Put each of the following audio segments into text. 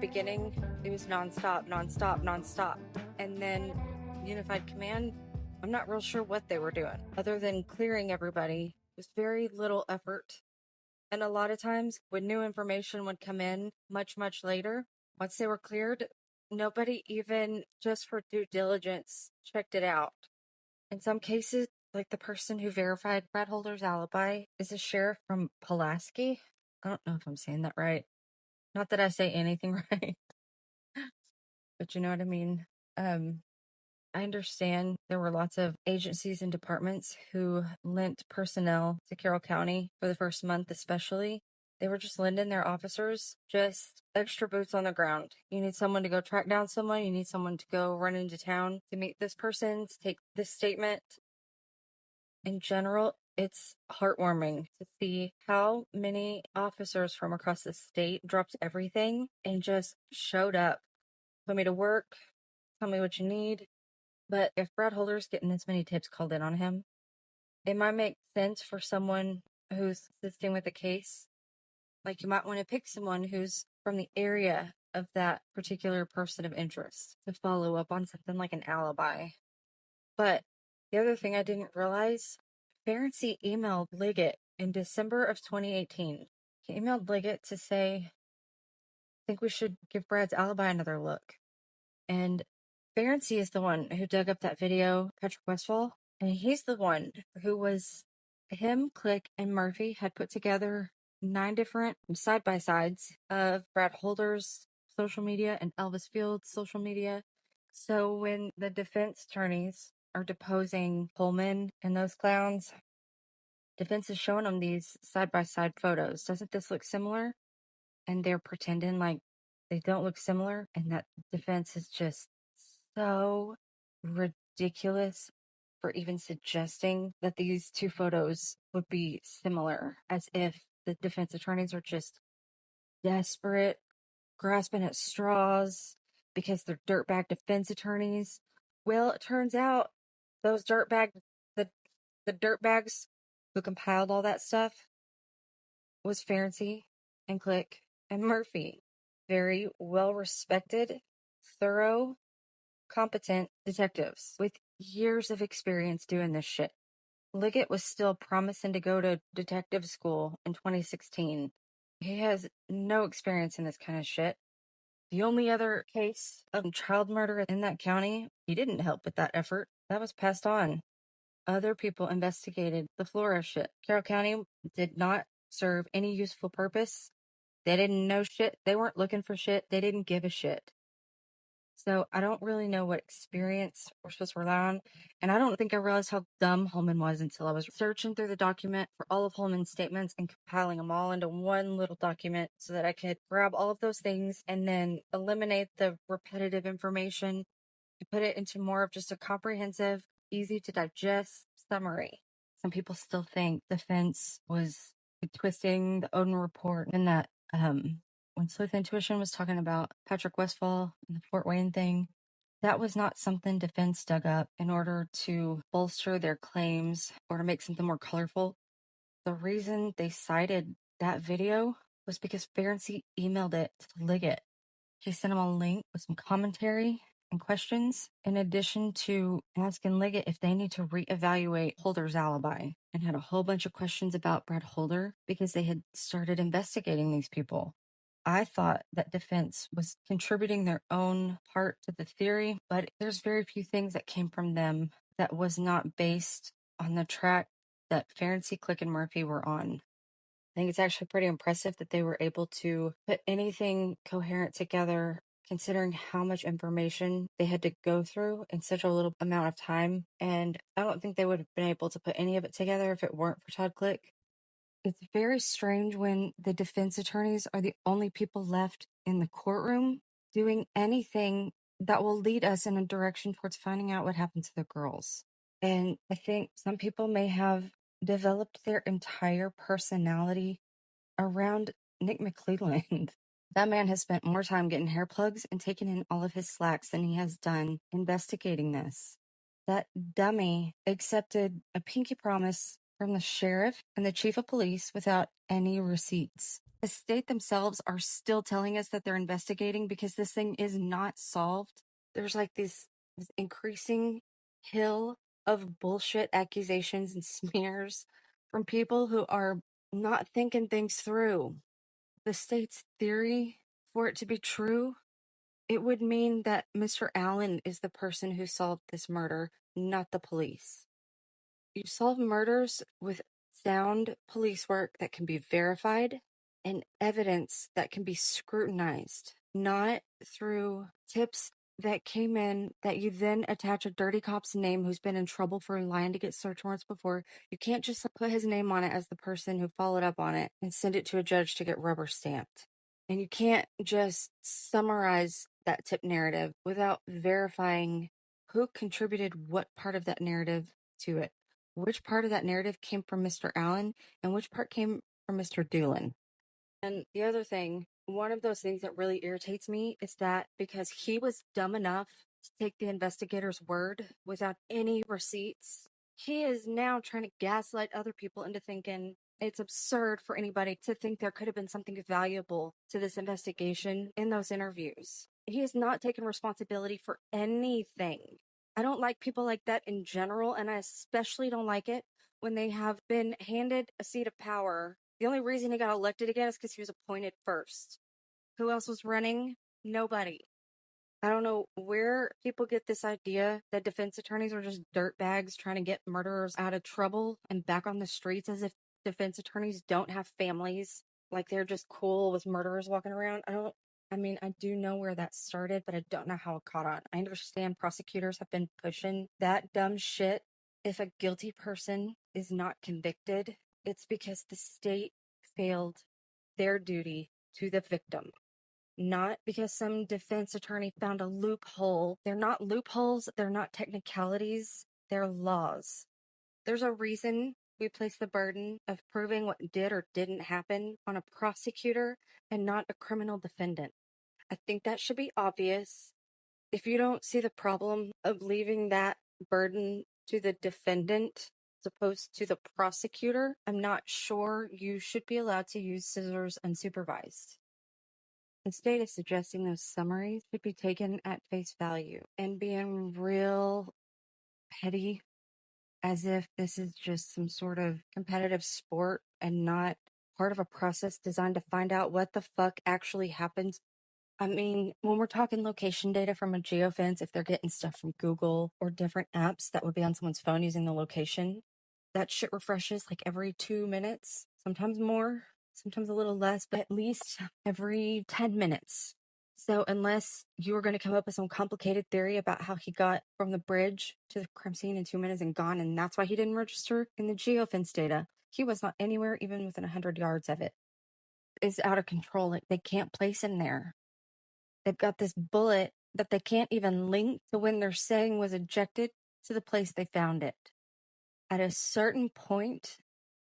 beginning, it was nonstop, nonstop, nonstop. And then Unified Command, I'm not real sure what they were doing other than clearing everybody. It was very little effort. And a lot of times when new information would come in much, much later, once they were cleared, nobody even just for due diligence checked it out. In some cases, like the person who verified Brad Holder's alibi is a sheriff from Pulaski. I don't know if I'm saying that right. Not that I say anything right, but you know what I mean. I understand there were lots of agencies and departments who lent personnel to Carroll County for the first month, especially. They were just lending their officers just extra boots on the ground. You need someone to go track down someone. You need someone to go run into town to meet this person, to take this statement. In general, it's heartwarming to see how many officers from across the state dropped everything and just showed up. Put me to work, tell me what you need. But if Brad Holder's getting this many tips called in on him, it might make sense for someone who's assisting with a case. Like, you might want to pick someone who's from the area of that particular person of interest to follow up on something like an alibi. But the other thing I didn't realize, Ferenczi emailed Liggett in December of 2018. He emailed Liggett to say, I think we should give Brad's alibi another look. And Ferenczi is the one who dug up that video, Patrick Westfall, and he's the one who was, him, Click, and Murphy had put together 9 different side-by-sides of Brad Holder's social media and Elvis Field's social media. So when the defense attorneys are deposing Pullman and those clowns, defense is showing them these side-by-side photos. Doesn't this look similar? And they're pretending like they don't look similar, and that defense is just so ridiculous for even suggesting that these two photos would be similar, as if the defense attorneys are just desperate, grasping at straws because they're dirtbag defense attorneys. Well, it turns out those the dirtbags who compiled all that stuff was Ferenczi and Click and Murphy. Very well-respected, thorough, competent detectives with years of experience doing this shit. Liggett was still promising to go to detective school in 2016. He has no experience in this kind of shit. The only other case of child murder in that county, he didn't help with that effort. That was passed on. Other people investigated the Flora shit. Carroll County did not serve any useful purpose. They didn't know shit. They weren't looking for shit. They didn't give a shit. So I don't really know what experience we're supposed to rely on. And I don't think I realized how dumb Holman was until I was searching through the document for all of Holman's statements and compiling them all into one little document so that I could grab all of those things and then eliminate the repetitive information and put it into more of just a comprehensive, easy to digest summary. Some people still think defense was twisting the Odin report and that when Sleuth Intuition was talking about Patrick Westfall and the Fort Wayne thing, that was not something defense dug up in order to bolster their claims or to make something more colorful. The reason they cited that video was because Ferenczi emailed it to Liggett. He sent him a link with some commentary and questions, in addition to asking Liggett if they need to reevaluate Holder's alibi, and had a whole bunch of questions about Brad Holder because they had started investigating these people. I thought that defense was contributing their own part to the theory, but there's very few things that came from them that was not based on the track that Ferenczi, Click, and Murphy were on. I think it's actually pretty impressive that they were able to put anything coherent together, considering how much information they had to go through in such a little amount of time. And I don't think they would have been able to put any of it together if it weren't for Todd Click. It's very strange when the defense attorneys are the only people left in the courtroom doing anything that will lead us in a direction towards finding out what happened to the girls. And I think some people may have developed their entire personality around Nick McClelland. That man has spent more time getting hair plugs and taking in all of his slacks than he has done investigating this. That dummy accepted a pinky promise from the sheriff and the chief of police without any receipts. The state themselves are still telling us that they're investigating because this thing is not solved. There's like this increasing hill of bullshit accusations and smears from people who are not thinking things through. The state's theory, for it to be true, it would mean that Mr. Allen is the person who solved this murder, not the police. You solve murders with sound police work that can be verified and evidence that can be scrutinized, not through tips that came in that you then attach a dirty cop's name who's been in trouble for lying to get search warrants before. You can't just put his name on it as the person who followed up on it and send it to a judge to get rubber stamped. And you can't just summarize that tip narrative without verifying who contributed what part of that narrative to it. Which part of that narrative came from Mr. Allen and which part came from Mr. Doolin. And the other thing, one of those things that really irritates me is that because he was dumb enough to take the investigator's word without any receipts, he is now trying to gaslight other people into thinking it's absurd for anybody to think there could have been something valuable to this investigation in those interviews. He has not taken responsibility for anything. I don't like people like that in general, and I especially don't like it when they have been handed a seat of power. The only reason he got elected again is because he was appointed first. Who else was running? Nobody. I don't know where people get this idea that defense attorneys are just dirtbags trying to get murderers out of trouble and back on the streets, as if defense attorneys don't have families, like they're just cool with murderers walking around. I do know where that started, but I don't know how it caught on. I understand prosecutors have been pushing that dumb shit. If a guilty person is not convicted, it's because the state failed their duty to the victim. Not because some defense attorney found a loophole. They're not loopholes, they're not technicalities, they're laws. There's a reason we place the burden of proving what did or didn't happen on a prosecutor and not a criminal defendant. I think that should be obvious. If you don't see the problem of leaving that burden to the defendant as opposed to the prosecutor, I'm not sure you should be allowed to use scissors unsupervised. The state is suggesting those summaries should be taken at face value and being real petty, as if this is just some sort of competitive sport and not part of a process designed to find out what the fuck actually happens. I mean, when we're talking location data from a geofence, if they're getting stuff from Google or different apps that would be on someone's phone using the location, that shit refreshes like every 2 minutes, sometimes more, sometimes a little less, but at least every 10 minutes. So unless you were going to come up with some complicated theory about how he got from the bridge to the crime scene in 2 minutes and gone, and that's why he didn't register in the geofence data, he was not anywhere even within 100 yards of it. It's out of control. Like, they can't place him there. They've got this bullet that they can't even link to when they're saying was ejected to the place they found it. At a certain point,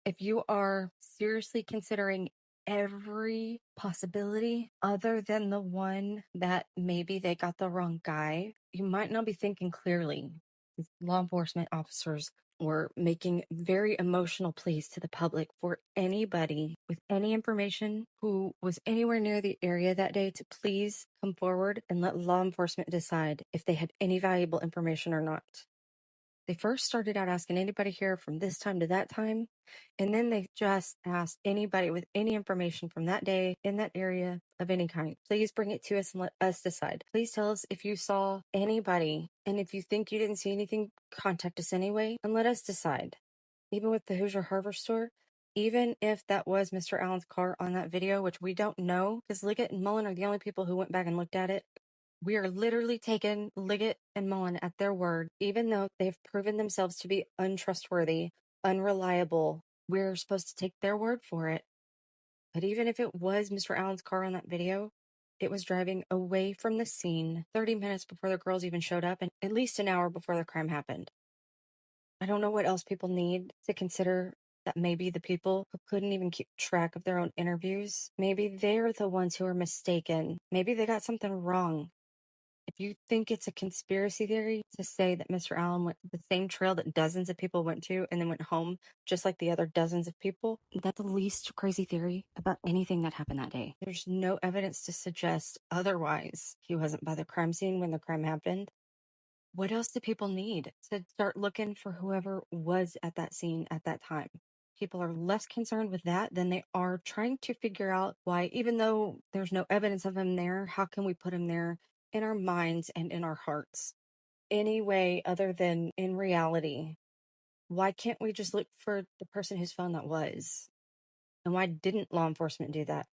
if you are seriously considering every possibility other than the one that maybe they got the wrong guy, you might not be thinking clearly. Law enforcement officers were making very emotional pleas to the public for anybody with any information who was anywhere near the area that day to please come forward and let law enforcement decide if they had any valuable information or not. They first started out asking anybody here from this time to that time, and then they just asked anybody with any information from that day in that area of any kind. Please bring it to us and let us decide. Please tell us if you saw anybody, and if you think you didn't see anything, contact us anyway and let us decide. Even with the Hoosier Harbor store, even if that was Mr. Allen's car on that video, which we don't know, because Liggett and Mullen are the only people who went back and looked at it. We are literally taking Liggett and Mullen at their word, even though they've proven themselves to be untrustworthy, unreliable. We're supposed to take their word for it. But even if it was Mr. Allen's car on that video, it was driving away from the scene 30 minutes before the girls even showed up and at least an hour before the crime happened. I don't know what else people need to consider that maybe the people who couldn't even keep track of their own interviews, maybe they're the ones who are mistaken. Maybe they got something wrong. you think it's a conspiracy theory to say that Mr. Allen went the same trail that dozens of people went to and then went home, just like the other dozens of people, that's the least crazy theory about anything that happened that day. There's no evidence to suggest otherwise. He wasn't by the crime scene when the crime happened. What else do people need to start looking for whoever was at that scene at that time? People are less concerned with that than they are trying to figure out why, even though there's no evidence of him there, how can we put him there in our minds and in our hearts? Any way other than in reality? Why can't we just look for the person whose phone that was? And why didn't law enforcement do that?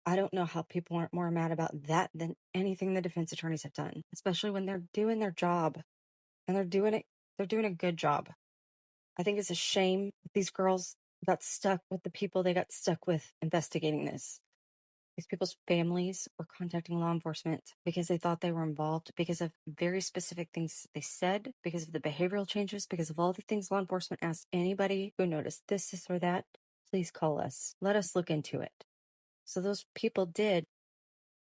I don't know how people aren't more mad about that than anything the defense attorneys have done, especially when they're doing their job and they're doing a good job. I think it's a shame that these girls got stuck with the people they got stuck with investigating this. These people's families were contacting law enforcement because they thought they were involved because of very specific things they said, because of the behavioral changes, because of all the things law enforcement asked anybody who noticed this or that, please call us. Let us look into it. So those people did.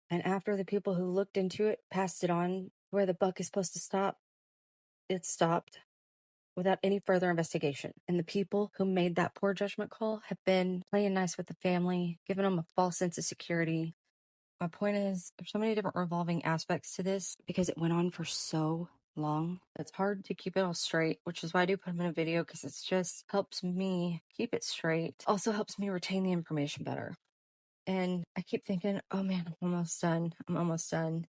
And after the people who looked into it passed it on where the buck is supposed to stop, it stopped without any further investigation. And the people who made that poor judgment call have been playing nice with the family, giving them a false sense of security. My point is, there's so many different revolving aspects to this because it went on for so long. It's hard to keep it all straight, which is why I do put them in a video, because it just helps me keep it straight. It also helps me retain the information better. And I keep thinking, oh man, I'm almost done. I'm almost done.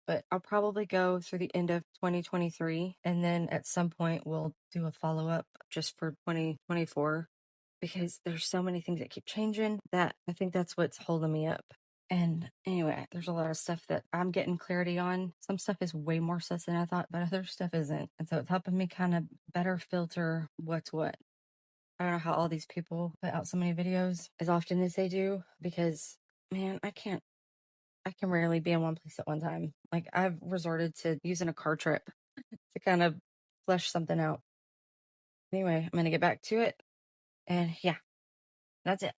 But I'll probably go through the end of 2023. And then at some point we'll do a follow-up just for 2024, because there's so many things that keep changing that I think that's what's holding me up. And anyway, there's a lot of stuff that I'm getting clarity on. Some stuff is way more sus than I thought, but other stuff isn't. And so it's helping me kind of better filter what's what. I don't know how all these people put out so many videos as often as they do, because man, I can rarely be in one place at one time. Like, I've resorted to using a car trip to kind of flesh something out. Anyway, I'm going to get back to it. And yeah, that's it.